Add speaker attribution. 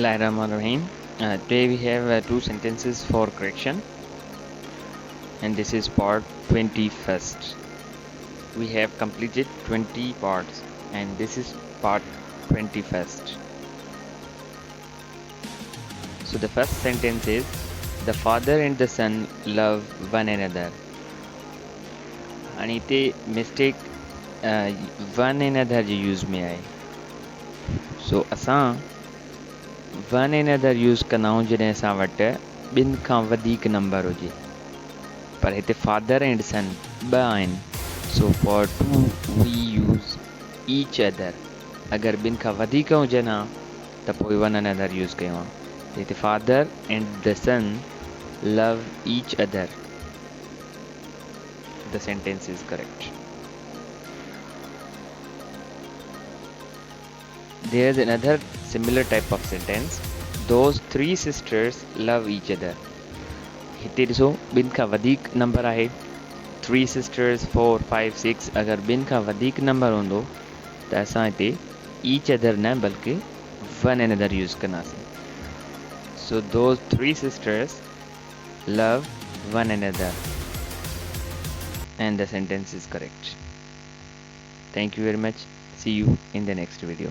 Speaker 1: Bismillahirrahmanirrahim. Today we have two sentences for correction, and this is part 21st. We have completed 20 parts, and this is part 21st. So the first sentence is, the father and the son love one another. And it mistake one another use में आए. So असां one another use कनाऊं जॾहिं असां वटि ॿिनि खां वधीक number हुजे, पर हिते father and son ॿ आहिनि. So for two we use each other. अगरि ॿिनि खां वधीक हुजनि हा त पोइ one another use कयूं हा. हिते father and the son love each other. The sentence is correct. There is another similar type of sentence. Those three sisters love each other. हिते ॾिसो ॿिनि खां वधीक नंबर आहे. 3 sisters 4 5 6. अगरि ॿिनि खां वधीक नंबर हूंदो त असां हिते each other न बल्कि one another यूज़ कंदासीं. So those 3 sisters love one another, and the sentence is correct. Thank you very much. See you in the next video.